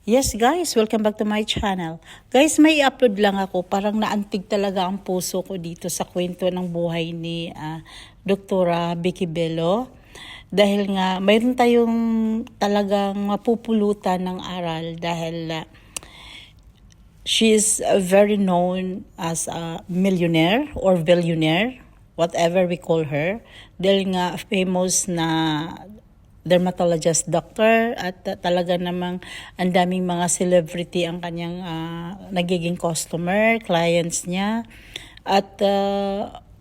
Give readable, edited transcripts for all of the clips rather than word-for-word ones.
Yes guys, welcome back to my channel. Guys, may i-upload lang ako. Parang naantig talaga ang puso ko dito sa kwento ng buhay ni Dr. Vicky Bello. Dahil nga, mayroon tayong talagang mapupulutan ng aral dahil she is very known as a millionaire or billionaire, whatever we call her. Dahil nga famous na dermatologist doctor at talaga namang ang daming mga celebrity ang kanyang nagiging customer, clients niya. At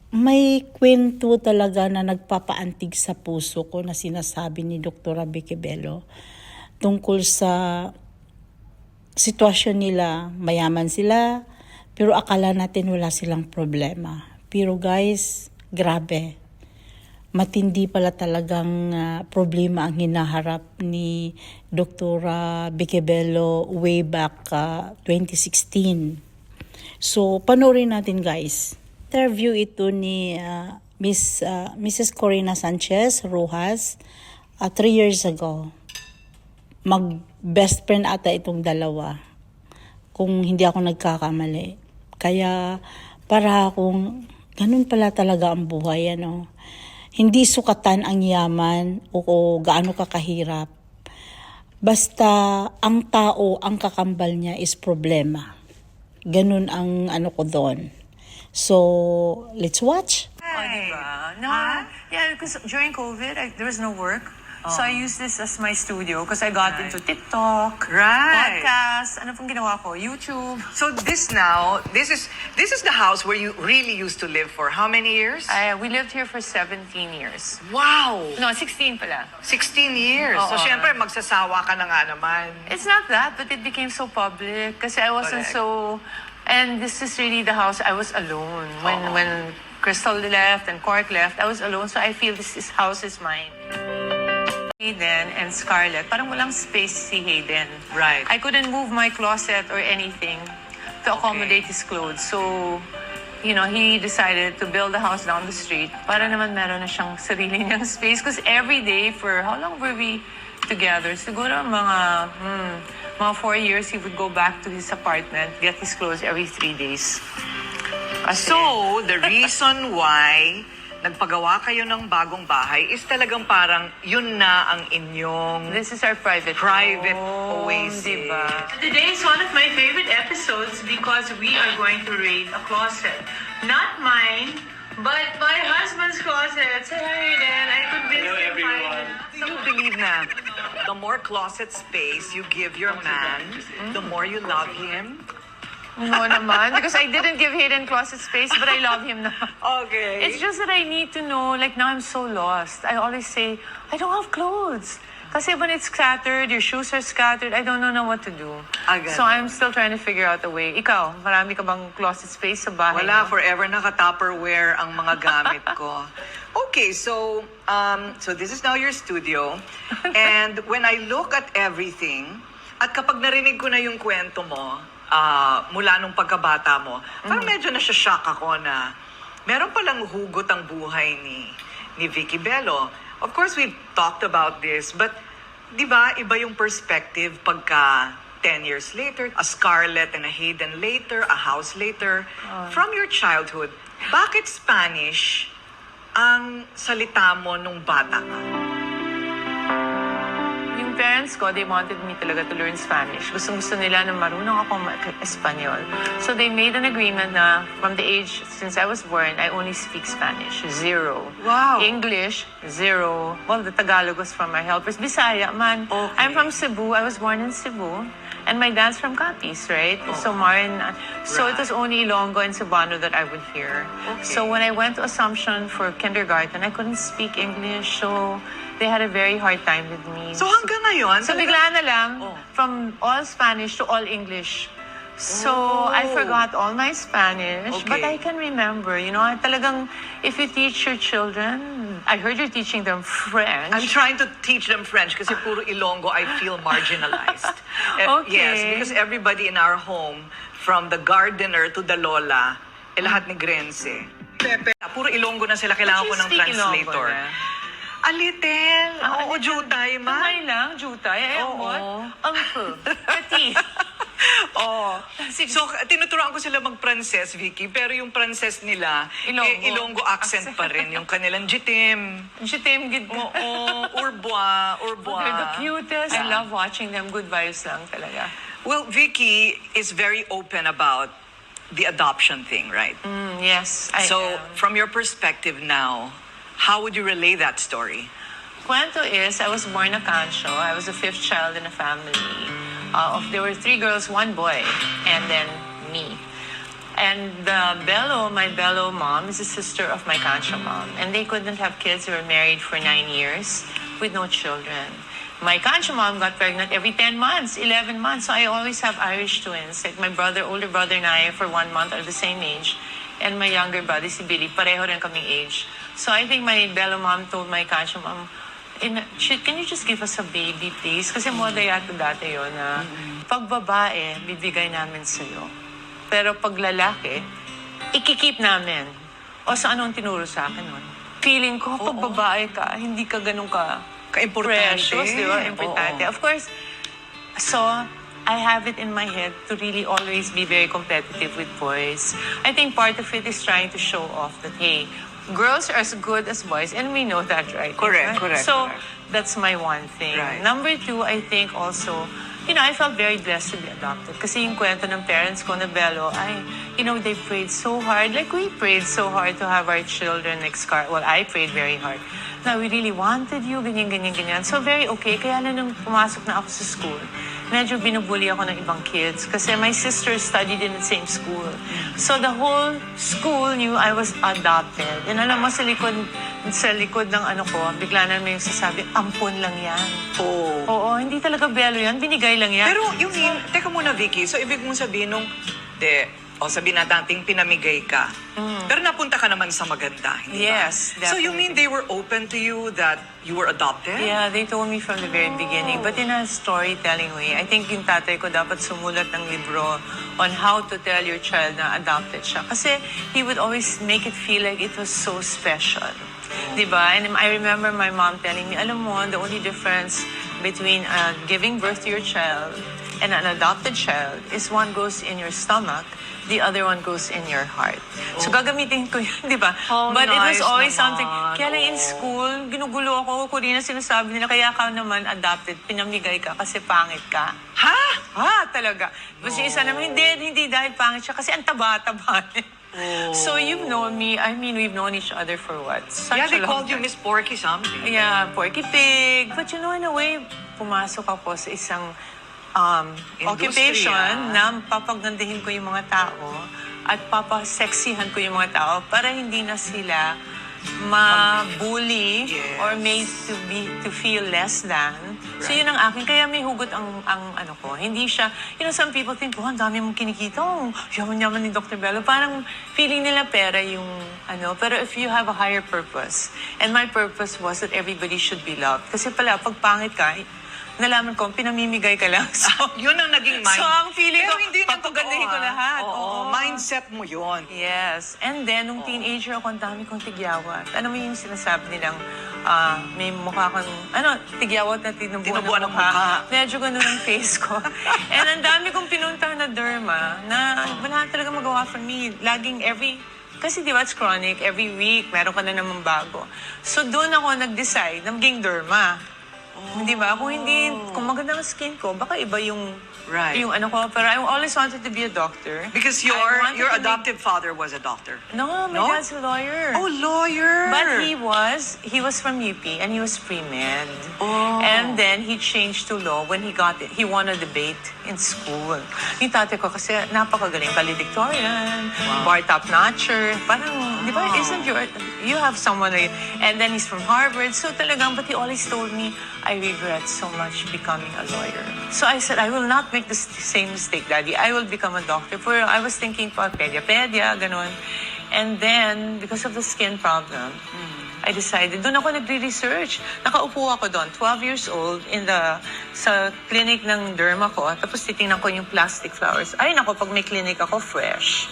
may kwento talaga na nagpapaantig sa puso ko na sinasabi ni Dr. Vicky Bello tungkol sa sitwasyon nila. Mayaman sila, pero akala natin wala silang problema. Pero guys, grabe. Matindi pala talagang problema ang hinaharap ni Dr. Vicky Bello way back 2016. So, panoorin natin guys. Interview ito ni Mrs. Corina Sanchez Rojas 3 years ago. Mag-best friend ata itong dalawa. Kung hindi ako nagkakamali. Kaya para akong ganun pala talaga ang buhay, ano. Hindi sukatan ang yaman o gaano kakahirap. Basta ang tao, ang kakambal niya is problema. Ganun ang ano ko doon. So, let's watch. Oh, diba? No, yeah, because during COVID, there was no work. So I used this as my studio because I got into TikTok, podcast, ano pong ginawa ko, YouTube. So this is the house where you really used to live for how many years? We lived here for 17 years. Wow! No, 16 pala. 16 years. So syempre magsasawa ka na nga naman. It's not that, but it became so public kasi I wasn't so... And this is really the house I was alone. When Crystal left and Cork left, I was alone. So I feel this house is mine. Hayden and Scarlett, parang walang space si Hayden. Right. I couldn't move my closet or anything to accommodate his clothes. So, you know, he decided to build a house down the street para naman meron na siyang sarili niyang space. Because every day, for how long were we together? Siguro mga 4 years, he would go back to his apartment, get his clothes every 3 days. So, the reason why nagpagawa kayo ng bagong bahay is talagang parang yun na ang inyong This is our private oasis. Diba? Today is one of my favorite episodes because we are going to raid a closet. Not mine, but my husband's closet. Say hi, Dan. I convinced him finally. Do you believe na the more closet space you give your man, the more you love him? No naman, because I didn't give Hayden closet space, but I love him now. Okay. It's just that I need to know, like now I'm so lost. I always say, I don't have clothes. Kasi when it's scattered, your shoes are scattered, I don't know what to do. Agad. So I'm still trying to figure out a way. Ikaw, marami ka bang closet space sa bahay Wala, mo? forever naka-Tupperware ang mga gamit ko. Okay, so this is now your studio. And when I look at everything, at kapag narinig ko na yung kwento mo, mula nung pagkabata mo, parang medyo na-shock ako na meron palang hugot ang buhay ni Vicky Bello. Of course, we've talked about this, but di ba iba yung perspective pagka 10 years later, a Scarlett and a Hayden later, a house later. From your childhood, bakit Spanish ang salita mo nung bata ka? Yung parents ko, they wanted me talaga to learn Spanish. Gusto nila na marunong ako Espanyol. So they made an agreement na from the age, since I was born, I only speak Spanish. 0. Wow. English, 0. Well, the Tagalog was from my helpers. Bisaya man. Okay. I'm from Cebu. I was born in Cebu. And my dad's from Capiz, right? So Marin. So it was only Ilonggo and Cebuano that I would hear. Okay. So when I went to Assumption for kindergarten, I couldn't speak English. So they had a very hard time with me. So hanggang ngayon? So bigla na lang, Oh. from all Spanish to all English. So I forgot all my Spanish, but Okay. I can remember, you know, talagang if you teach your children, I heard you're teaching them French. I'm trying to teach them French kasi puro Ilonggo, I feel marginalized. Okay. Yes, because everybody in our home, from the gardener to the lola, lahat Negrense. Pepe, puro Ilonggo na sila, kailangan But ko you ng speak Ilonggo translator. na. A little. Oo, jutay man. Kamay lang, jutay. Ay, Oo. what? Uncle. Kati. So, tinuturoan ko sila mag-Pranses, Vicky, pero yung Pranses nila, Ilonggo. Ilonggo accent pa rin. Yung kanilang jitim. Jitim, gid. Oo, urbois. They're the cutest. I love watching them. Good vibes lang talaga. Well, Vicky is very open about the adoption thing, right? Yes, I So, am. from your perspective now, how would you relay that story? Kwento is, I was born a Cancho. I was the fifth child in a family. There were 3 girls, 1 boy, and then me. And my Bello mom is a sister of my Cancho mom. And they couldn't have kids. They were married for 9 years with no children. My Cancho mom got pregnant every 10 months, 11 months. So I always have Irish twins. Like my older brother and I, for 1 month, are the same age. And my younger brother, si Billy, pareho rin kaming age. So I think my Bello mom told my Cancho mom, can you just give us a baby, please? Kasi moda yata dati yun na pag babae, bibigay namin sa'yo. Pero pag lalaki, ikikip namin. O sa anong tinuro sa akin nun? Feeling ko, pag babae ka, hindi ka ganun Ka-importante. precious, di ba? Importante. Oo. Of course, so I have it in my head to really always be very competitive with boys. I think part of it is trying to show off that, hey, girls are as good as boys, and we know that, right? Correct, correct, So, correct. that's my one thing. Right. Number 2, I think also, I felt very blessed to be adopted. Kasi yung kwento ng parents ko na Bello, they prayed so hard. Like, we prayed so hard to have our children I prayed very hard. Na we really wanted you, ganyan. So, very okay. Kaya na nung pumasok na ako sa school, medyo binubuli ako ng ibang kids kasi my sister studied in the same school. So the whole school knew I was adopted. And alam mo, sa likod ng bigla na may sasabi, ampon lang yan. Oo, hindi talaga Bello yan, binigay lang yan. Pero teka muna, Vicky, so ibig mong sabihin sabihin na dating pinamigay ka. Pero napunta ka naman sa maganda, hindi ba? Yes, So you definitely. mean they were open to you that you were adopted? Yeah, they told me from the very beginning. But in a storytelling way, I think yung tatay ko dapat sumulat ng libro on how to tell your child na adopted siya. Kasi he would always make it feel like it was so special. Diba? And I remember my mom telling me, alam mo, the only difference between giving birth to your child and an adopted child is one goes in your stomach, the other one goes in your heart. So gagamitin ko yun, di ba? Oh, But it was nice always naman. something. Kaya lang in school, ginugulo ako. Kurina sinasabi nila, kaya ka naman adopted, pinamigay ka kasi pangit ka. Ha? Talaga. Tapos yung isa naman, hindi dahil pangit siya kasi ang taba-taba niya. So you've known me, we've known each other for what? Such Yeah, a they long called you time. Miss Porky something. Yeah, Porky Pig. But in a way, pumasok ako sa isang occupation na papagandahin ko yung mga tao at papaseksihan ko yung mga tao para hindi na sila ma-bully Yes. or made to feel less than. So yun ang akin. Kaya may hugot ang ano ko. Hindi siya, some people think, ang dami mong kinikita. Yaman-yaman ni Dr. Bello. Parang feeling nila pera yung Pero if you have a higher purpose, and my purpose was that everybody should be loved. Kasi pala, pag pangit ka, nalaman ko, pinamimigay ka lang. So, Yun ang naging mind. So, ang feeling Pero ko, hindi na papagandahin totoo, ko lahat. Oo, mindset mo yun. Yes. And then, nung teenager ako, ang dami kong tigyawat. Ano mo yung sinasabi nilang, may mukha kang, tigyawat na tinubuan ng mukha. Medyo ganun ang face ko. And ang dami kong pinuntang na derma na wala talaga magawa for me. Kasi di ba, it's chronic. Every week, meron ka na naman bago. So, doon ako nag-decide na maging derma. Di ba? Kung maganda ang skin ko, baka iba yung Right. yung ko. Pero I always wanted to be a doctor. Because I wanted your to adoptive father was a doctor. No, my No? dad's a lawyer. Oh, lawyer! But he was from UP and he was pre-med. Oh. And then he changed to law when he got it. He won a debate in school. Yung tatay ko kasi napakagaling, valedictorian, bar top-notcher. Parang, di ba, you have someone like, and then he's from Harvard. So talagang, but he always told me, I regret so much becoming a lawyer. So I said, I will not make the same mistake, Daddy. I will become a doctor. Pero I was thinking pa, pedia, ganun. And then, because of the skin problem, I decided, doon ako nagre-research. Nakaupo ako doon, 12 years old, sa clinic ng derma ko. Tapos titingnan ko yung plastic flowers. Ay, nako, pag may clinic ako, fresh.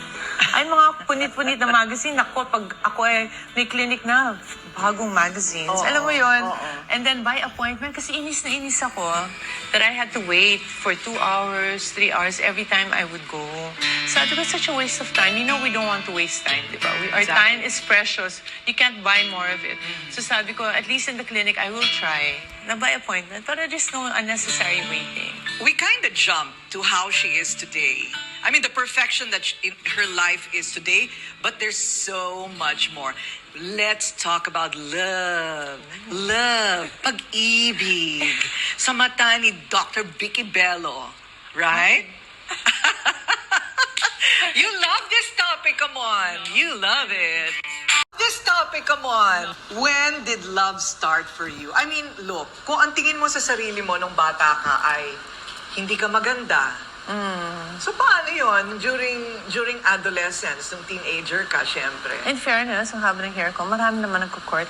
Ay, mga punit-punit na magazine. Ako, pag ako ay may clinic na, bagong magazines. Oo, Alam mo yon. oo. And then by appointment, kasi inis na inis ako that I had to wait for 2 hours, 3 hours every time I would go. So it was such a waste of time. You know, we don't want to waste time, di ba? Our Exactly. time is precious. You can't buy more of it. So sabi ko, at least in the clinic, I will try na by appointment para there's no unnecessary waiting. We kind of jump to how she is today. I mean, the perfection that her life is today, but there's so much more. Let's talk about love. Love. Pag-ibig. Sa mata ni Dr. Vicky Bello. Right? You love this topic, come on. You love it. This topic, come on. When did love start for you? I mean, look, kung ang tingin mo sa sarili mo nung bata ka ay hindi ka maganda, so paano yun during adolescence, nung teenager ka, syempre? In fairness, ang haba ng hair ko, marami naman nagko-court.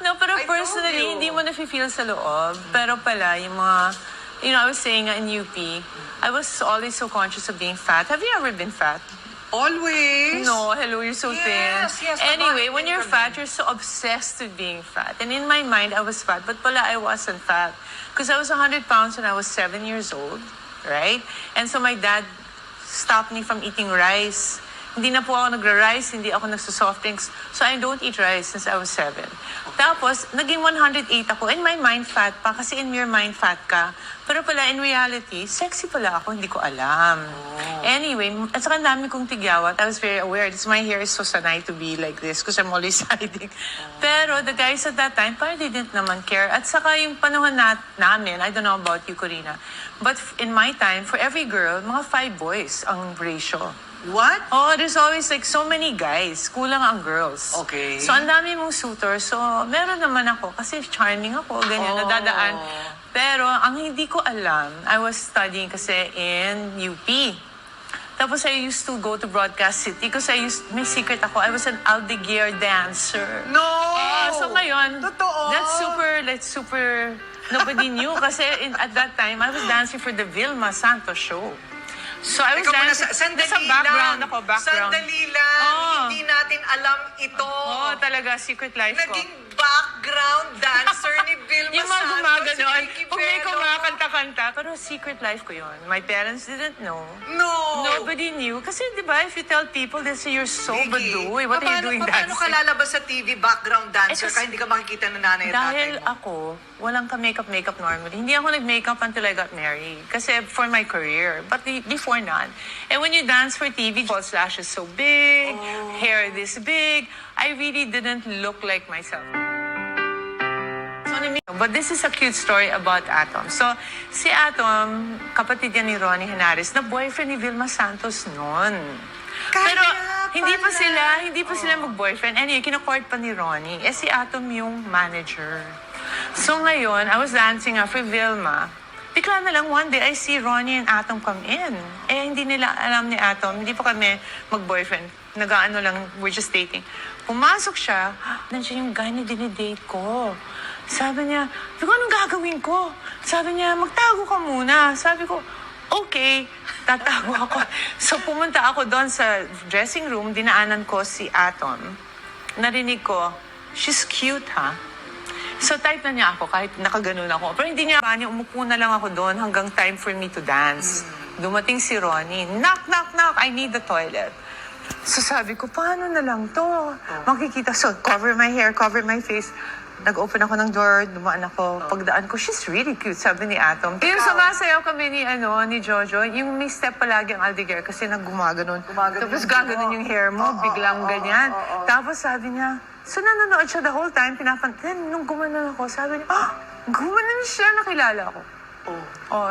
No, pero I told personally, you. hindi mo na-feel sa loob. Pero pala, yung mga, I was saying in UP, I was always so conscious of being fat. Have you ever been fat? Always? No, hello, you're so thin. Yes, Anyway, when thin you're kami. fat, you're so obsessed with being fat. And in my mind, I was fat, but pala I wasn't fat. Because I was 100 pounds when I was 7 years old, right? And so my dad stopped me from eating rice. Hindi na po ako nagra-rice, hindi ako nagsa-soft drinks. So I don't eat rice since I was 7. Tapos, naging 108 ako. In my mind, fat pa. Kasi in your mind, fat ka. Pero pala, in reality, sexy pala ako. Hindi ko alam. Anyway, at saka dami kong tigyawat. I was very aware. My hair is so sanay to be like this because I'm always hiding. Pero the guys at that time, parang they didn't naman care. At saka yung panahon namin, I don't know about you, Corina, but in my time, for every girl, mga 5 boys ang ratio. What? Oh, there's always like so many guys. Kulang ang girls. Okay. So, ang dami mong suitor. So, meron naman ako. Kasi charming ako. Ganyan, nadadaan. Pero, ang hindi ko alam, I was studying kasi in UP. Tapos, I used to go to Broadcast City because may secret ako. I was an Aldeguer dancer. No! So, ngayon, Totoo? that's super, nobody knew. Kasi at that time, I was dancing for the Vilma Santos show. So I was Teka muna, dancing. sandali Nasa background lang. ako, background. Sandali lang. Oo. Hindi natin alam ito. Oo, talaga, secret life ko. Naging background dancer ni Vilma Yung mga Santos, gumaganon, si Vicky kung may Bello. kumakanta-kanta, pero secret life ko yun. My parents didn't know. No! Nobody knew. Kasi di ba, if you tell people, they say you're so Vicky, baduy. What are you doing paano ka dancing? lalabas sa TV background dancer kasi- ka hindi ka makikita ng nanay at tatay Dahil mo? ako, walang ka-makeup normally. Hindi ako nag-makeup until I got married. Kasi for my career. But before not. And when you dance for TV, false lashes so big, hair this big, I really didn't look like myself. But this is a cute story about Atom. So, si Atom, kapatid yan ni Ronnie Henares, na boyfriend ni Vilma Santos noon. Pero hindi pa sila mag-boyfriend. Anyway, kina-court pa ni Ronnie. Eh si Atom yung manager. So ngayon, I was dancing for Vilma. Bigla na lang one day, I see Ronnie and Atom come in. Eh hindi nila alam ni Atom, hindi pa kami mag-boyfriend. Nag-ano lang, we're just dating. Pumasok siya, nandiyan yung guy na dinidate ko. Sabi niya, anong gagawin ko? Sabi niya, magtago ka muna. Sabi ko, okay, tatago ako. So pumunta ako doon sa dressing room, dinaanan ko si Atom. Narinig ko, she's cute, ha? So type na niya ako kahit nakaganon ako. Pero hindi niya, umupo na lang ako doon hanggang time for me to dance. Dumating si Ronnie, knock, knock, knock, I need the toilet. So sabi ko, paano na lang to? Makikita, so cover my hair, cover my face. Nag-open ako ng door, dumaan ako. Pagdaan ko, she's really cute, sabi ni Atom. Yung sumasayaw kami ni Jojo, yung may step palagi ang Aldeguer kasi naggumaganon. Tapos gaganon yung hair mo, biglang ganyan. Tapos sabi niya, so nanonood siya the whole time, pinapantin. Nung gumanon ako, sabi niya, gumanon siya, nakilala ako.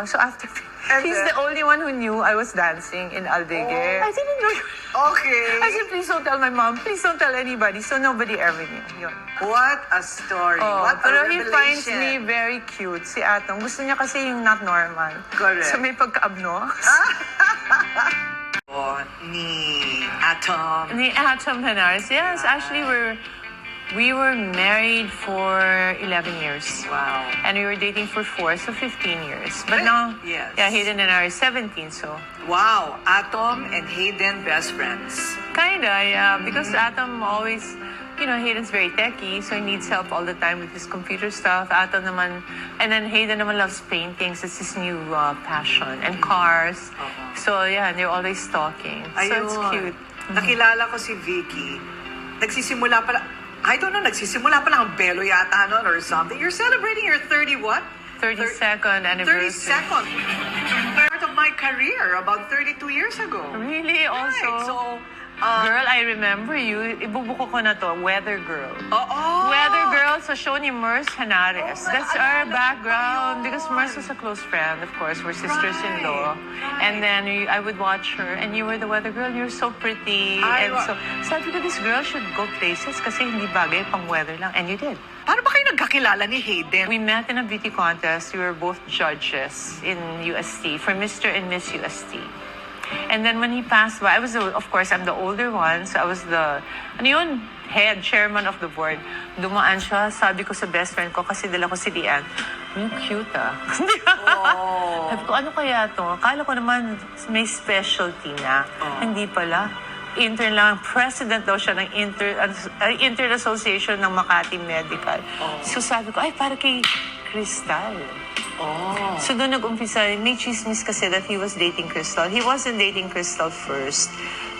So after, he's the only one who knew I was dancing in Aldeguer. I didn't know. Okay. I said, please don't tell my mom. Please don't tell anybody. So nobody ever knew. Yun. What a story. What a Pero he finds revelation. me very cute, si Atom. Gusto niya kasi yung not normal. Correct. So may pagka-abnos. Ni Atom. Ni Atom Henares. Yes, actually We were married for 11 years. Wow. And we were dating for 4, so 15 years. But Well, now, yes. yeah, Hayden and I are 17, so Wow. Atom and Hayden, best friends. kinda, yeah. Because Atom always, Hayden's very techy, so he needs help all the time with his computer stuff. Atom naman, and then Hayden naman loves paintings. It's his new passion. And cars. So yeah, they're always talking. So it's cute. Nakilala ko si Vicky. Nagsisimula pala, I don't know, nagsisimula pala ang belo yata nun or something. You're celebrating your 30 what? 32nd anniversary. 32nd. Part of my career, about 32 years ago. Really? Also? Right. So, Girl, I remember you. Ibubuko ko na to. Weather Girl. oo. Weather Girl sa show ni Merce Hanares. Oh, That's our background. Because Merce was a close friend, of course. We're sisters-in-law. Right. And then I would watch her. And you were the Weather Girl. You're so pretty. Ay, And so, sabi ko, this girl should go places kasi hindi bagay pang weather lang. And you did. Paano ba kayo nagkakilala ni Hayden? We met in a beauty contest. We were both judges in UST for Mr. and Miss UST. And then when he passed by, of course, I'm the older one. So I was head chairman of the board. Dumaan siya, sabi ko sa best friend ko, kasi dala ko si Diane, cute ah. Sabi ko, ano kaya to? Akala ko naman may specialty na. Hindi pala. Intern lang, president daw siya ng Intern Association ng Makati Medical. So sabi ko, ay, para kay Crystal. So doon nag-umpisa, may chismis kasi that he was dating Crystal. He wasn't dating Crystal first.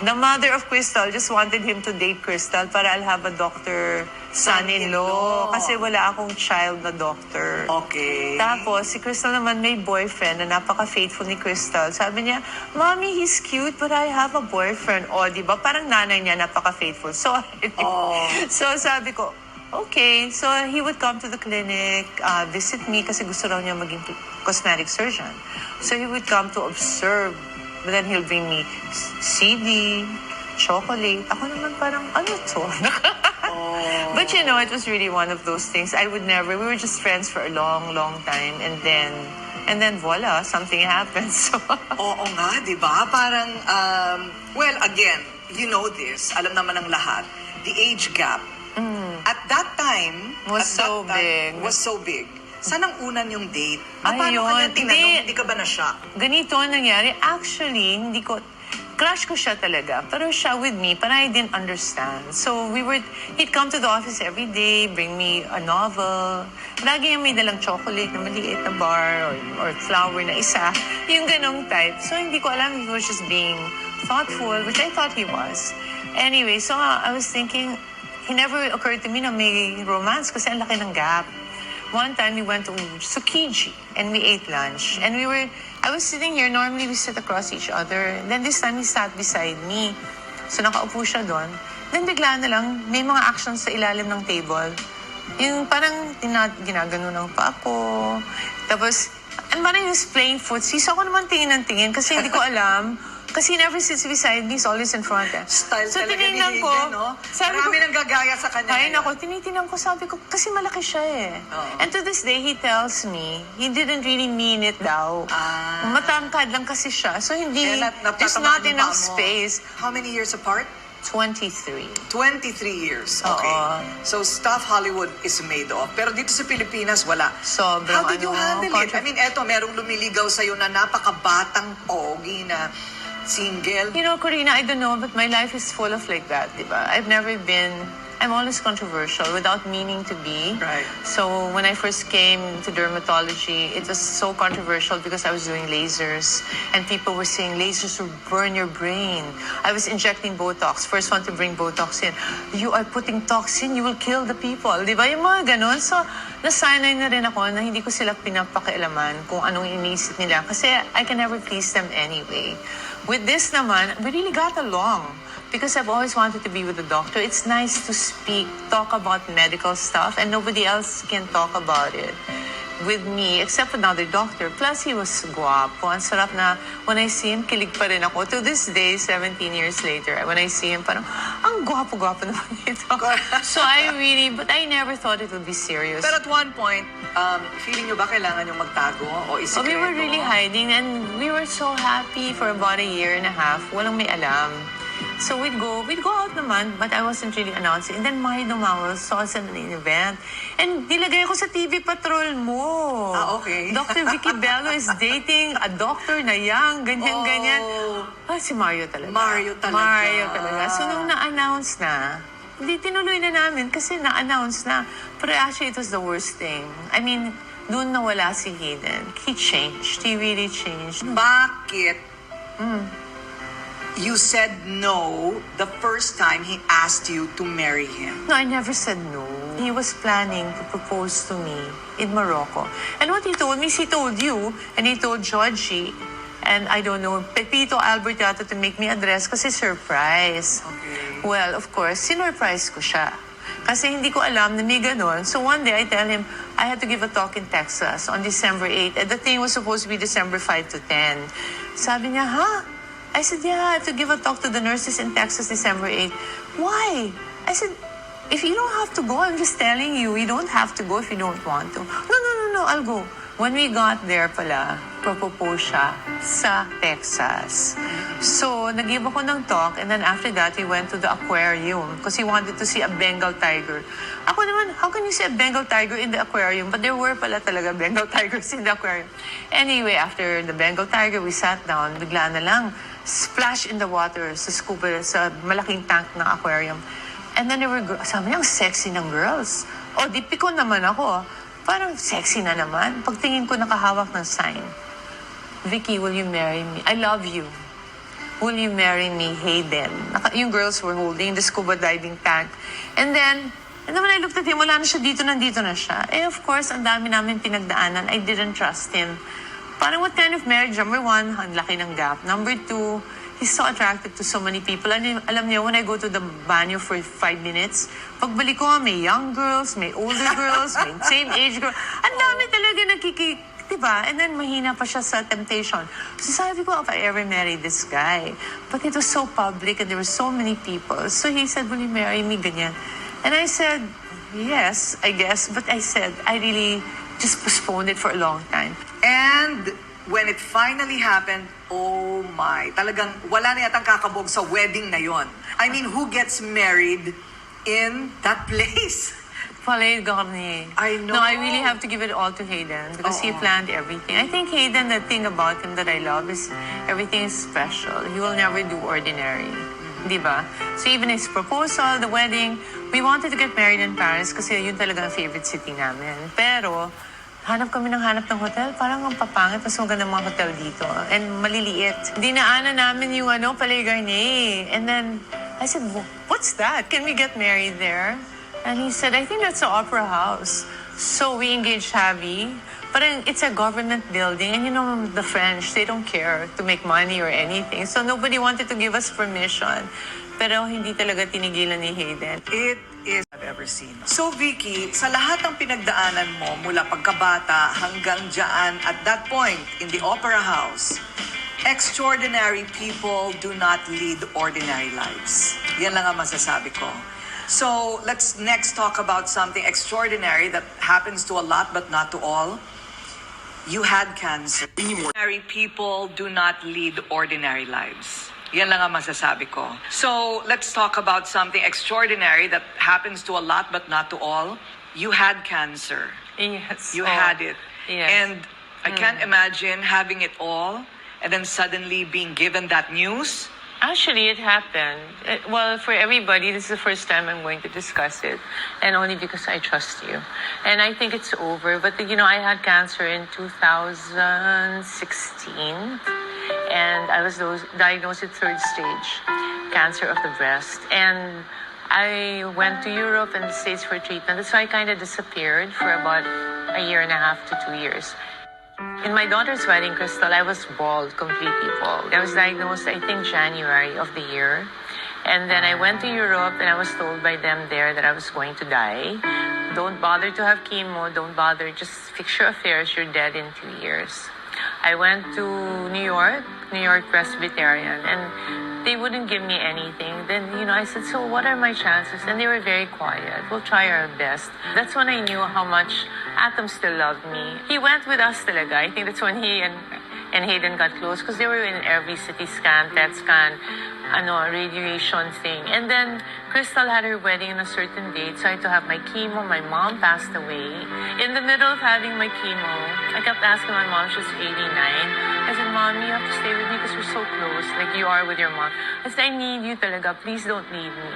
The mother of Crystal just wanted him to date Crystal para I'll have a doctor son-in-law. Kasi wala akong child na doctor. Okay. Tapos, si Crystal naman may boyfriend na napaka-faithful ni Crystal. Sabi niya, Mommy, he's cute, but I have a boyfriend. O, di ba? Parang nanay niya, napaka-faithful. So, so sabi ko, okay. So, he would come to the clinic, visit me kasi gusto raw niya maging cosmetic surgeon. So, he would come to observe. But then he'll bring me CD, chocolate. Ako naman parang, ano to? But it was really one of those things. We were just friends for a long, long time. And then voila, something happened. So, Oo nga, di ba? Parang, well, again, you know this, alam naman ng lahat, the age gap. At that time, Was so big. Was so big. Saan ang unan yung date? Ay, Paano yun. kanya tinanong? Hindi ka ba na-shock? ganito ang nangyari. Actually, crush ko siya talaga. Pero siya with me, but I didn't understand. So he'd come to the office every day, bring me a novel. Lagi yung may dalang chocolate na maliit na bar or flower na isa. Yung ganong type. So hindi ko alam if he was just being thoughtful, which I thought he was. Anyway, so I was thinking, he never occurred to me na may romance kasi ang laki ng gap. One time we went to Tsukiji and we ate lunch. And I was sitting here, normally we sit across each other. Then this time he sat beside me. So nakaupo siya doon. Then bigla na lang, may mga actions sa ilalim ng table. Yung parang ginagano ng pa ako. Tapos, and parang he was playing footsie. So ako naman tingin ng tingin kasi hindi ko alam. Kasi he never sits beside me, he's always in front. Style so talaga ni tinignan ko, Hayden, no? Marami nang gagaya sa kanya. Ay, nako, tinitingnan ko, sabi ko, kasi malaki siya eh. And to this day, he tells me, he didn't really mean it daw. Matangkad lang kasi siya. So hindi, there's not enough space. How many years apart? 23. 23 years. Okay. So stuff Hollywood is made of. Pero dito sa Pilipinas, wala. Sobrang How did you handle it? I mean, eto, merong lumiligaw sa'yo na napakabatang pogi na single. Corina, I don't know, but my life is full of like that, diba? I'm always controversial without meaning to be. Right. So when I first came to dermatology, it was so controversial because I was doing lasers and people were saying lasers will burn your brain. I was injecting Botox. First one to bring Botox in. You are putting toxin, you will kill the people. Di ba? Yung mga ganun. So nasanay na rin ako na hindi ko sila pinapakialaman kung anong iniisip nila kasi I can never please them anyway. With this naman, we really got along. Because I've always wanted to be with a doctor. It's nice to talk about medical stuff, and nobody else can talk about it with me except another doctor. Plus, he was guapo. Ang sarap na when I see him, kilig pa rin ako. To this day, 17 years later, when I see him, parang, ang guwapo-guwapo naman ito. So but I never thought it would be serious. Pero at one point, feeling nyo ba kailangan yung magtago o isikreto? We were really hiding, and we were so happy for about a year and a half. Walang may alam. So we'd go out naman, but I wasn't really announcing. And then Mario Dumao saw us at an event. And nilagay ko sa TV Patrol mo. Ah, okay. Dr. Vicky Bello is dating a doctor na young, ganyan-ganyan. Ah, si Mario talaga. Mario talaga. Mario talaga. So nung na-announce na, hindi tinuloy na namin kasi na-announce na. Pero actually, it was the worst thing. I mean, doon nawala si Hayden. He changed. He really changed. Bakit you said no the first time he asked you to marry him? No, I never said no. He was planning to propose to me in Morocco. And what he told me, he told you, and he told Georgie, and I don't know, Pepito Albert yata to make me address kasi surprise. Okay. Well, of course, sinurprise ko siya. Kasi hindi ko alam na may ganon. So one day, I tell him, I had to give a talk in Texas on December 8. And the thing was supposed to be December 5 to 10. Sabi niya, huh? I said, yeah, I have to give a talk to the nurses in Texas December 8. Why? I said, if you don't have to go, I'm just telling you, you don't have to go if you don't want to. No, I'll go. When we got there pala, propose siya sa Texas. So, nag-give ako ng talk, and then after that, we went to the aquarium because he wanted to see a Bengal tiger. Ako naman, how can you see a Bengal tiger in the aquarium? But there were pala talaga Bengal tigers in the aquarium. Anyway, after the Bengal tiger, we sat down, bigla na lang, splash in the water sa scuba, sa malaking tank ng aquarium. And then there were girls, sabi niya, ang sexy ng girls. O, di pikon naman ako. Parang sexy na naman. Pagtingin ko nakahawak ng sign. Vicky, will you marry me? I love you. Will you marry me, Hayden? Yung girls were holding the scuba diving tank. And then when I looked at him, wala na siya dito, nandito na siya. Eh, of course, ang dami namin pinagdaanan. I didn't trust him. Parang what kind of marriage? Number one, ang laki ng gap. Number two, he's so attracted to so many people. Alam niyo, when I go to the banyo for 5 minutes, pagbalik ko, may young girls, may older girls, may same age girl. Ang dami talaga diba? And then mahina pa siya sa temptation. So sabi ko, if I ever marry this guy. But it was so public and there were so many people. So he said, will you marry me? Ganyan. And I said, yes, I guess. But I said, I really just postponed it for a long time. And when it finally happened, oh my, talagang wala na yatang kakabog sa wedding na yon. I mean, who gets married in that place? Palais Garnier. I know. No, I really have to give it all to Hayden because he planned everything. I think Hayden, the thing about him that I love is everything is special. He will never do ordinary. Diba? So even his proposal, the wedding, we wanted to get married in Paris kasi yun talaga ang favorite city namin. Pero hanap ng hotel, parang ang papangit, mas maganda mga hotel dito. And maliliit. Dinaanan namin yung Palais Garnier. And then I said, what's that? Can we get married there? And he said, I think that's the Opera House. So we engaged Javi. But it's a government building. And you know, the French, they don't care to make money or anything. So nobody wanted to give us permission. Pero hindi talaga tinigilan ni Hayden. It is I've ever seen. So Vicky, sa lahat ng pinagdaanan mo mula pagkabata hanggang dyan at that point in the Opera House, extraordinary people do not lead ordinary lives. Yan lang ang masasabi ko. So let's next talk about something extraordinary that happens to a lot but not to all. You had cancer. Ordinary people do not lead ordinary lives. Yan lang ang masasabi ko. So let's talk about something extraordinary that happens to a lot but not to all. You had cancer. Yes. You had it. Yes. And I can't imagine having it all and then suddenly being given that news. Actually, it happened. Well, for everybody, this is the first time I'm going to discuss it. And only because I trust you. And I think it's over. But, you know, I had cancer in 2016. And I was diagnosed with 3rd stage cancer of the breast. And I went to Europe and the States for treatment. So I kind of disappeared for about 1.5 to 2 years. In my daughter's wedding, Crystal, I was bald, completely bald. I was diagnosed, I think, January of the year. And then I went to Europe and I was told by them there that I was going to die. Don't bother to have chemo, don't bother, just fix your affairs, you're dead in 2 years. I went to New York Presbyterian, and they wouldn't give me anything. Then, you know, I said, so what are my chances? And they were very quiet. We'll try our best. That's when I knew how much Atom still loved me. He went with us talaga. I think that's when he and Hayden got close because they were in every CT scan, PET scan, radiation thing. And then Crystal had her wedding on a certain date, so I had to have my chemo. My mom passed away. In the middle of having my chemo, I kept asking my mom, she was 89. I said, Mom, you have to stay with me because we're so close, like you are with your mom. I said, I need you talaga. Please don't leave me.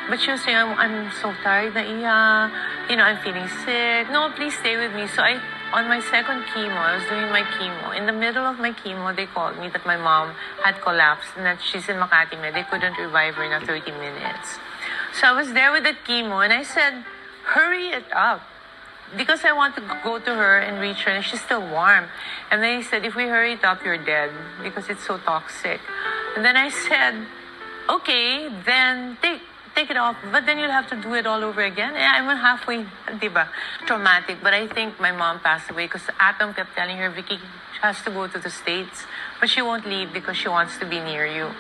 But she was saying, I'm so tired na iya. I'm feeling sick. No, please stay with me. So on my second chemo, I was doing my chemo. In the middle of my chemo, they called me that my mom had collapsed and that she's in Makati Med. They couldn't revive her in 30 minutes. So I was there with the chemo and I said, hurry it up. Because I want to go to her and reach her and she's still warm. And then he said, if we hurry it up, you're dead because it's so toxic. And then I said, okay, then take it off, but then you'll have to do it all over again. I'm halfway, diba? Traumatic, but I think my mom passed away because Atom kept telling her, Vicky, she has to go to the States, but she won't leave because she wants to be near you.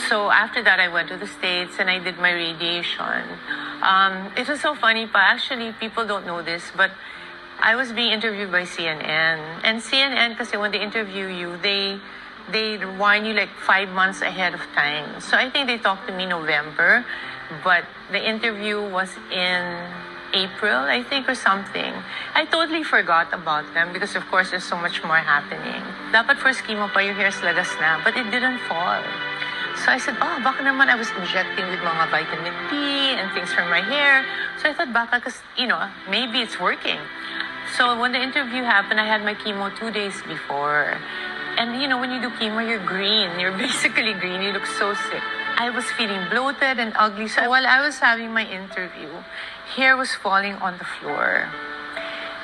So after that, I went to the States and I did my radiation. It was so funny, pa. Actually, people don't know this, but I was being interviewed by CNN. And CNN, kasi when they interview you, they warn you like 5 months ahead of time. So I think they talked to me November, but the interview was in April, I think, or something. I totally forgot about them because, of course, there's so much more happening. Dapat first chemo pa, your hair's lagas na, but it didn't fall. So I said, baka naman I was injecting with mga vitamin D and things for my hair. So I thought, baka, because, maybe it's working. So when the interview happened, I had my chemo 2 days before. And, when you do chemo, you're green. You're basically green. You look so sick. I was feeling bloated and ugly. So while I was having my interview, hair was falling on the floor.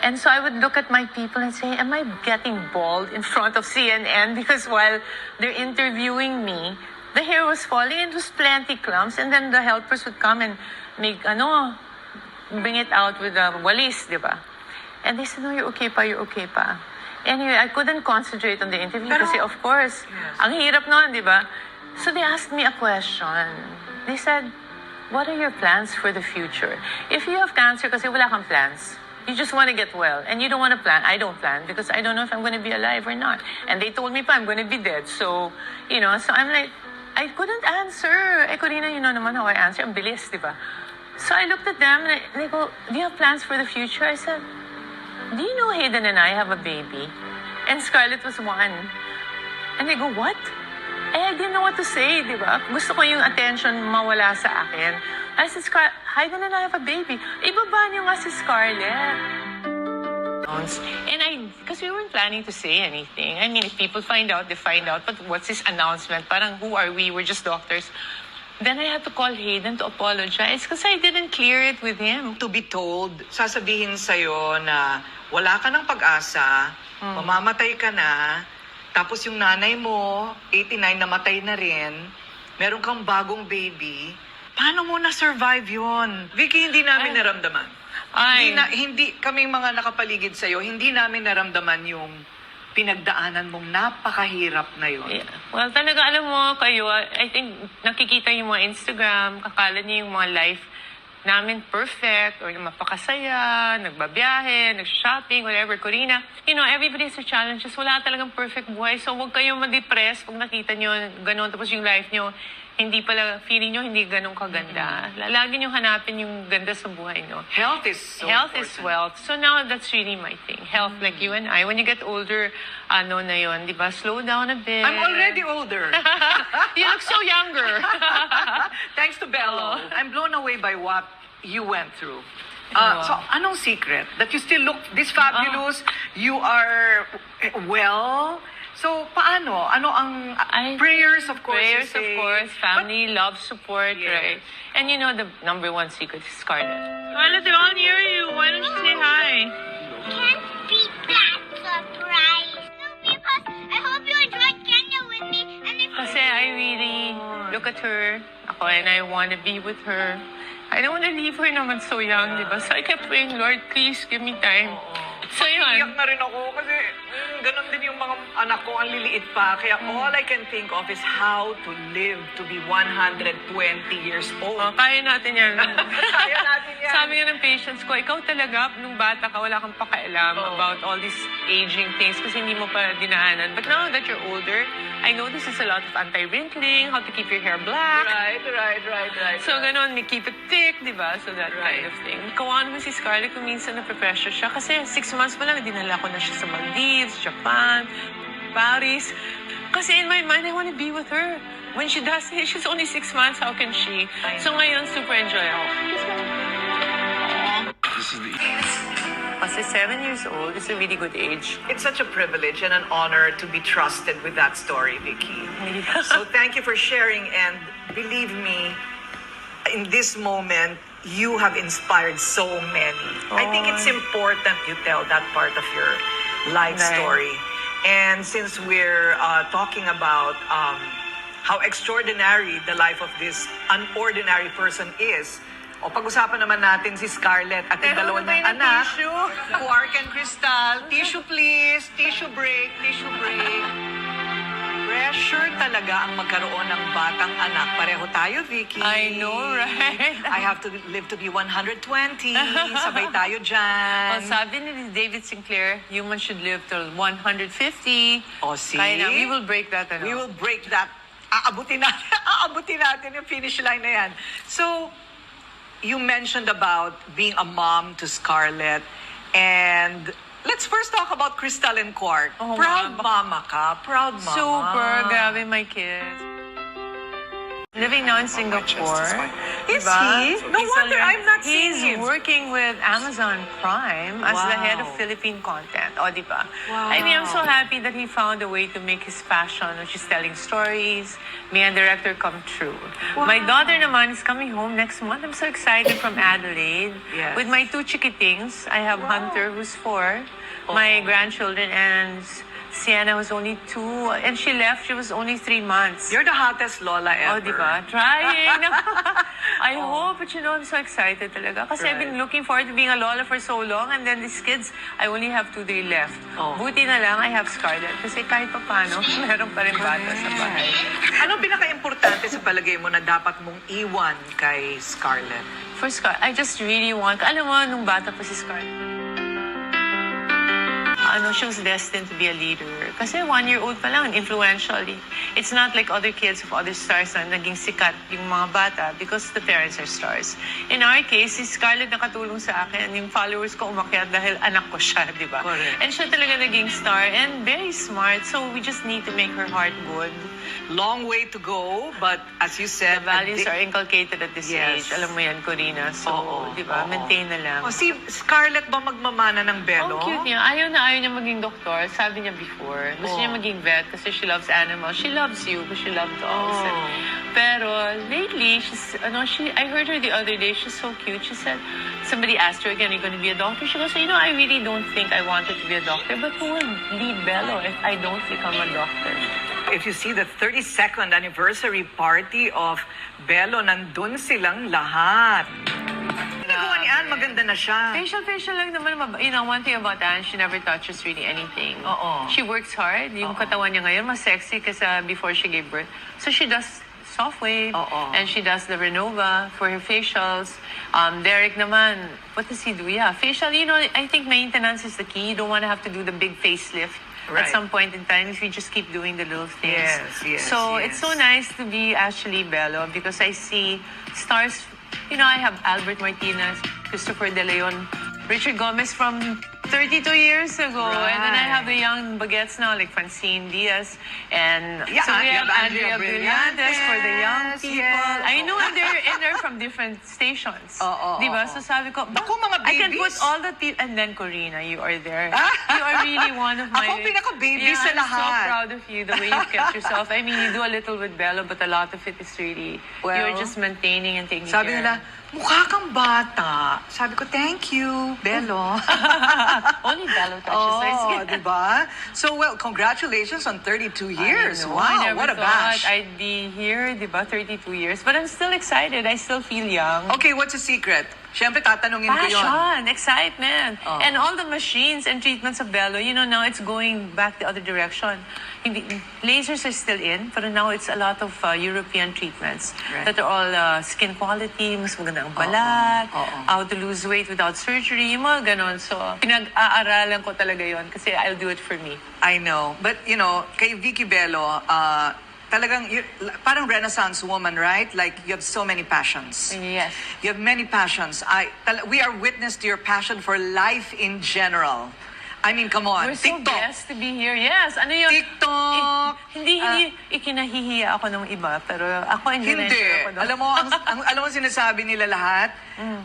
And so I would look at my people and say, am I getting bald in front of CNN? Because while they're interviewing me, the hair was falling and it was plenty clumps. And then the helpers would come and make, bring it out with a walis, diba? And they said, no, you're okay pa. Anyway, I couldn't concentrate on the interview kasi, of course, ang hirap nun, di ba? So they asked me a question. They said, what are your plans for the future? If you have cancer kasi wala kang plans, you just want to get well, and you don't want to plan. I don't plan because I don't know if I'm going to be alive or not. And they told me pa I'm going to be dead. So, so I'm like, I couldn't answer. Corina, naman how I answer. Ang bilis, di ba? So I looked at them and they go, do you have plans for the future? I said, do you know Hayden and I have a baby? And Scarlett was 1. And they go, what? I didn't know what to say, di ba? Gusto ko yung attention mawala sa akin. I said, Hayden and I have a baby. Ibaba niyo nga si Scarlett. And because we weren't planning to say anything. I mean, if people find out, they find out. But what's this announcement? Parang, who are we? We're just doctors. Then I had to call Hayden to apologize because I didn't clear it with him. To be told, sasabihin sa'yo na wala ka ng pag-asa, mamamatay ka na, tapos yung nanay mo, 89, namatay na rin, meron kang bagong baby, paano mo na-survive yun? Vicky, hindi namin naramdaman. Hindi kaming mga nakapaligid sa'yo, hindi namin naramdaman yung pinagdaanan mong napakahirap na yun. Yeah. Well, talaga, alam mo, kayo, I think, nakikita yung mga Instagram, kakala niyo yung mga life namin perfect, or mapakasaya, nagbabiyahe, nag-shopping, whatever, Corina. Everybody has their challenges. Wala talagang perfect buhay. So, huwag kayong ma-depress pag nakita nyo ganun, tapos yung life nyo, hindi pala, feeling nyo, hindi ganun kaganda. Lagi nyo hanapin yung ganda sa buhay nyo. Health is so Health important. is wealth. So now, that's really my thing. Health, like you and I. When you get older, na yun, di ba? Slow down a bit. I'm already older. You look so younger. Thanks to Bello. I'm blown away by what you went through. Wow. So, anong secret? That you still look this fabulous, you are well. So, paano? Ano ang prayers, of course, Prayers, you say. of course. Family, love, support, Yes. right? And the number one secret is Scarlett. Scarlett, they're all near you. Why don't you say hi? Can't beat that surprise. So because I hope you enjoyed Kenya with me, and if Kasi I really look at her, and I want to be with her. I don't want to leave her naman so young, di ba? So I kept praying, Lord, please give me time. So yun. Iyak na rin ako kasi ganun din yung mga anak ko, ang liliit pa. Kaya all I can think of is how to live to be 120 years old. Oh, kaya natin yan. Kaya natin yan. Sabi nga ng patients ko, ikaw talaga, nung bata ka, wala kang pakialam about all these aging things kasi hindi mo pa dinaanan. But now that you're older, I know this is a lot of anti-wrinkling, how to keep your hair black. Right. So, ganun, keep it thick, di ba? So, that kind of thing. Kawan mo si Scarlett kung minsan nape-pressure siya kasi 6 months pa lang, dinala ko na siya sa Maldives, Japan, Paris. Kasi in my mind, I want to be with her. When she does it, she's only 6 months, how can she? So, ngayon, super enjoy ako. Kasi 7 years old is a really good age. It's such a privilege and an honor to be trusted with that story, Vicky. So thank you for sharing, and believe me, in this moment, you have inspired so many. I think it's important you tell that part of your life Right. story. And since we're talking about how extraordinary the life of this unordinary person is, o pag-usapan naman natin si Scarlett at yung dalawa niyang anak. Quark and Crystal. Tissue please. Tissue break. Pressure talaga ang magkaroon ng batang anak. Pareho tayo, Vicky. I know, right? I have to live to be 120. Sabay tayo dyan. Oh, sabi ni David Sinclair, humans should live till 150. Oh, see? Kaya na, we will break that. We will break that. Aabutin natin yung finish line na yan. So, you mentioned about being a mom to Scarlett, and let's first talk about Crystal and Quark. Oh, Proud mama ka. Proud mama. Super, grabe my kids. Living now in Singapore. Is diba? he? No He's wonder already- I'm not seeing He's him. working with Amazon Prime as the head of Wow. Philippine content. O, di ba? Wow. I mean, I'm so happy that he found a way to make his passion, which is telling stories, being a director, come true. My daughter naman is coming home next month. I'm so excited from Adelaide. Yes. With my 2 chickitings. I have Hunter, who's 4, my grandchildren, and Sienna was only 2, and she left. She was only 3 months. You're the hottest lola Oh, ever. di ba? Trying. I hope, but you know, I'm so excited talaga. Kasi I've been Right. looking forward to being a lola for so long, and then these kids, I only have 2 days left. Oh. Buti na lang, I have Scarlett. Kasi kahit pa paano, meron pa rin bata sa bahay. Anong pinaka-importante sa palagay mo na dapat mong iwan kay Scarlett? For Scarlett, I just really want, alam mo, nung bata pa si Scarlett, she was destined to be a leader. Kasi 1-year-old pa lang, influential. It's not like other kids of other stars na naging sikat yung mga bata because the parents are stars. In our case, si Scarlett nakatulong sa akin. Yung followers ko umakyat dahil anak ko siya, di ba? Correct. And siya talaga naging star and very smart. So we just need to make her heart good. Long way to go, but as you said, The values are inculcated at this Yes. age. Alam mo yan, Corina. So, Oo, di ba? oo. Maintain na lang. Oh, si Scarlett ba magmamana ng Belo? Ang cute niya. Ayaw niya maging doktor. Sabi niya before. Gusto niya maging vet kasi she loves animals. She loves you because she loves dogs. Oh. Pero lately, I heard her the other day. She's so cute. She said, somebody asked her again, are you going to be a doctor? She goes, I really don't think I wanted to be a doctor. But who will lead Bello if I don't become a doctor? If you see the 32nd anniversary party of Belo, nandun silang lahat. Nagawa ni Anne, maganda na siya. Facial lang naman. One thing about Anne, she never touches really anything. Oo. She works hard. Yung katawan niya ngayon, mas sexy kasi before she gave birth. So she does soft wave. Oo. And she does the Renova for her facials. Derek naman, what does he do? Yeah, facial. I think maintenance is the key. You don't want to have to do the big facelift. Right. At some point in time, if you just keep doing the little things. Yes, So yes. it's so nice to be actually Bello because I see stars. I have Albert Martinez, Christopher De Leon, Richard Gomez from 32 years ago. Right. And then I have the young baguettes now, like Francine Diaz. And Yeah, so we you have have Andrea Andrea Brillantes for the young Brillantes, people. yes. I know, and they're from different stations. Oo, Diba? oo. So sabi ko, Naku, mga I can put babies. all the people, and then Corina, you are there. You are really one of my... Ako pinaka-baby sa I'm so lahat. proud of you, the way you've kept yourself. I mean, you do a little with Bello, but a lot of it is really, Well, you're just maintaining and taking Sabi care. nila, mukha kang bata. Sabi ko, thank you, Belo. Only Bello touches my Oh, skin. di ba? So, well, congratulations on 32 years. I know, I Wow, never what a thought bash. I'd be here, di ba? 32 years. But I'm still excited. I still feel young. Okay, what's the secret? Siyempre, tatanungin ko yun. Passion, excitement, Oh. and all the machines and treatments of Bello, now it's going back the other direction. Lasers are still in, but now it's a lot of European treatments Right. that are all skin quality, mas maganda ang balat, Oo. how to lose weight without surgery, yung mga ganon. So, pinag-aaralan ko talaga yon kasi I'll do it for me. I know. But, kay Vicky Bello, talagang, parang renaissance woman, right? Like, you have so many passions. Yes. You have many passions. We are witness to your passion for life in general. I mean, come on. We're so TikTok. blessed to be here. Yes. Ano yun? TikTok. Hindi ikinahihiya ako ng iba, pero ako Hindi. ako doon. Alam mo, alam mo sinasabi nila lahat?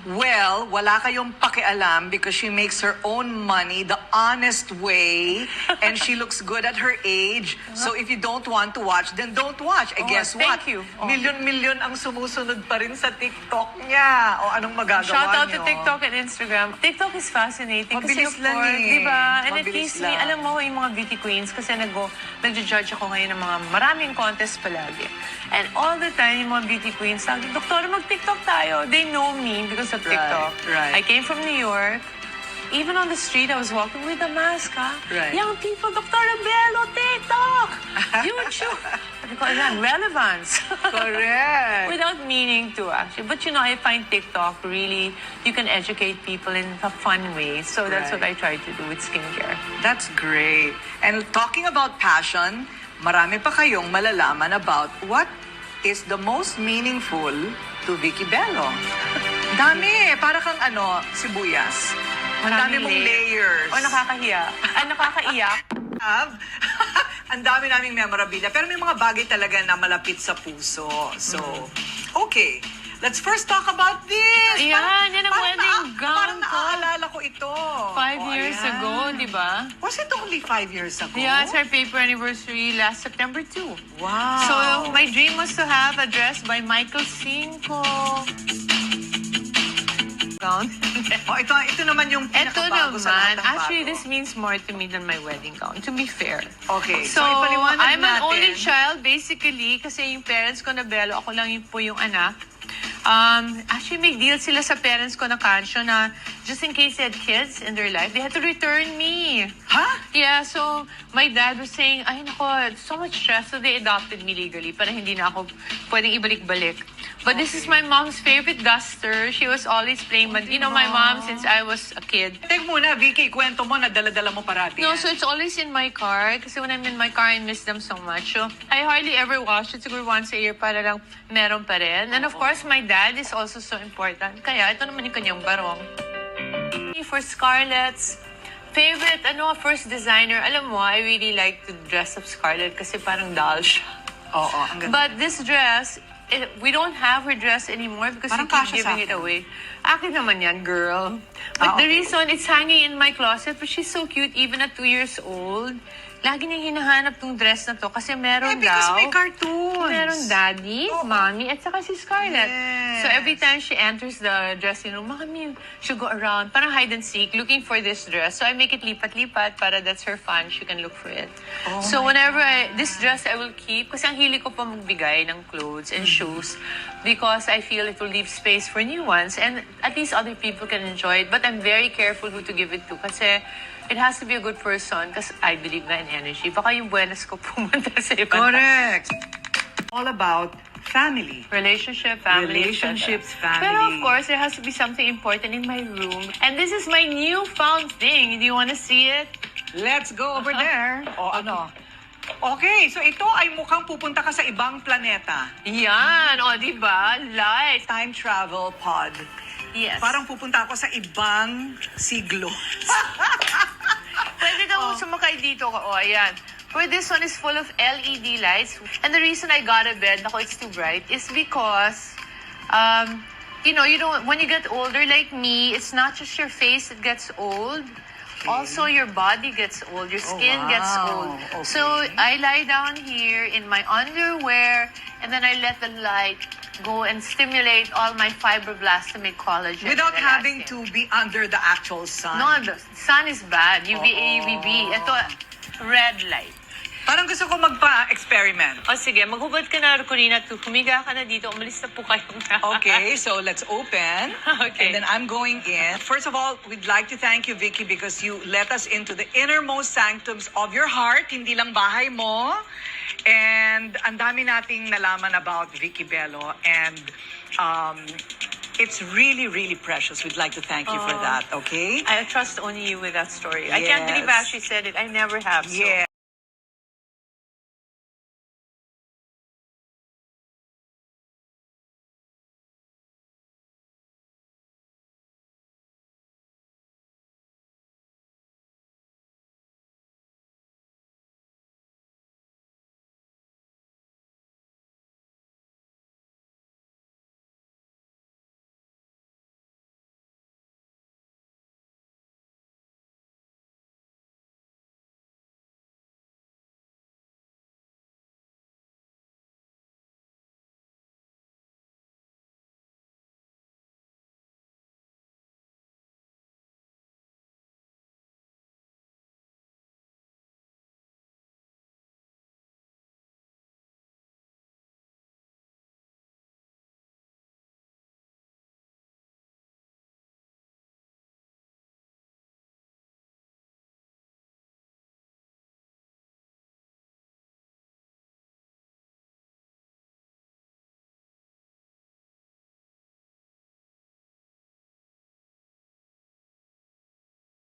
Well, wala kayong pakialam because she makes her own money the honest way and she looks good at her age. So if you don't want to watch, then don't watch. Oh, Guess thank what? you. Oh. Milyon-milyon ang sumusunod pa rin sa TikTok niya. O anong magagawa Shout out niyo? to TikTok and Instagram. TikTok is fascinating. Mabilis kasi of lang course, eh. di ba? And it Mabilis keeps me, lang. alam mo, yung mga beauty queens, kasi nag-judge ako ngayon ng mga maraming contest palagi. And all the time, yung mga beauty queens, sabi, Doktora, mag-TikTok tayo. They know me because of TikTok. right. I came from New York. Even on the street, I was walking with a mask, ha? Right. Young people, Doktora Bello, TikTok! YouTube! Sabi ko, ayan, relevance. Correct. Without meaning to, actually. But I find TikTok really, you can educate people in a fun way. So that's what I Right. try to do with skincare. That's great. And talking about passion, marami pa kayong malalaman about what is the most meaningful to Vicky Bello. Dami, para kang sibuyas. Ang dami mong layers. O nakakahiya. Ay, nakakaiyak. Ang dami naming memorabilia. Pero may mga bagay talaga na malapit sa puso. So, okay. Let's first talk about this. Ayan, yan ang wedding gown Parang ko. naaalala ko ito. 5 years ayan. ago, di ba? Was it only 5 years ago? Yeah, it's our paper anniversary last September 2. Wow. So, my dream was to have a dress by Michael Cinco. Gown. Ito naman yung Ito pinakabago sa lahat naman, ng actually, bago. this means more to me than my wedding gown, to be fair. Okay, So, ipaliwanag I'm an natin. only child, basically, kasi yung parents ko na Bello, ako lang yun po yung anak. Actually, may deal sila sa parents ko na kansyo na just in case they had kids in their life, they had to return me. Ha? Yeah, so my dad was saying, ay nako, so much stress. So they adopted me legally para hindi na ako pwedeng ibalik-balik. But this is my mom's favorite duster. She was always playing, but my mom since I was a kid. Tek muna, Vicky, kwento mo na dala-dala mo parati. No, yan. so it's always in my car. Kasi when I'm in my car, I miss them so much. So I hardly ever wash it. Siguro once a year para lang meron pa rin. And of course, my dad is also so important. Kaya ito naman yung kanyang barong. For Scarlett's favorite, first designer, alam mo, I really like to dress up Scarlett kasi parang doll siya. Oo, ang ganda. But this dress, we don't have her dress anymore because Parang we keep kasya sa giving it akin. away. Akin naman yan, girl. But the okay. reason it's hanging in my closet, but she's so cute even at 2 years old. Lagi niyang hinahanap tong dress na to kasi meron because daw. may cartoons. Meron daddy, mommy, at saka si Scarlett. Yes. So every time she enters the dressing room, Mami, she'll go around, parang hide and seek, looking for this dress. So I make it lipat-lipat para that's her fun. She can look for it. So whenever this dress I will keep, kasi ang hili ko pa magbigay ng clothes and shoes because I feel it will leave space for new ones and at least other people can enjoy it. But I'm very careful who to give it to kasi it has to be a good person because I believe na in energy. Baka yung buenas ko pumunta sa iba. Correct. All about family. Relationship, family, Relationships, etc. family. Pero of course, there has to be something important in my room. And this is my newfound thing. Do you want to see it? Let's go over there. O ano? Okay, so ito ay mukhang pupunta ka sa ibang planeta. Yan. O, di ba? Light. Time travel pod. Yes. Parang pupunta ako sa ibang siglo. Pwede kang sumakay dito. O, ayan. But this one is full of LED lights. And the reason I got a bed, nako, it's too bright, is because, you don't, when you get older like me, it's not just your face that gets old. Also, your body gets old. Your skin gets old. Okay. So, I lie down here in my underwear, and then I let the light go and stimulate all my fibroblasts to make collagen. Without and having elastin. to be under the actual sun. No, the sun is bad. UVA, UVB. Ito, red light. Parang gusto ko magpa-experiment. O sige, maghubad ka na, Corina. Humiga ka na dito. Umalis na po kayong lahat. Okay, so let's open. Okay. And then I'm going in. First of all, we'd like to thank you, Vicky, because you let us into the innermost sanctums of your heart, hindi lang bahay mo. And ang dami nating nalaman about Vicky Bello. And it's really, really precious. We'd like to thank you for that, okay? I trust only you with that story. I can't believe I Yes. actually said it. I never have. So. Yeah.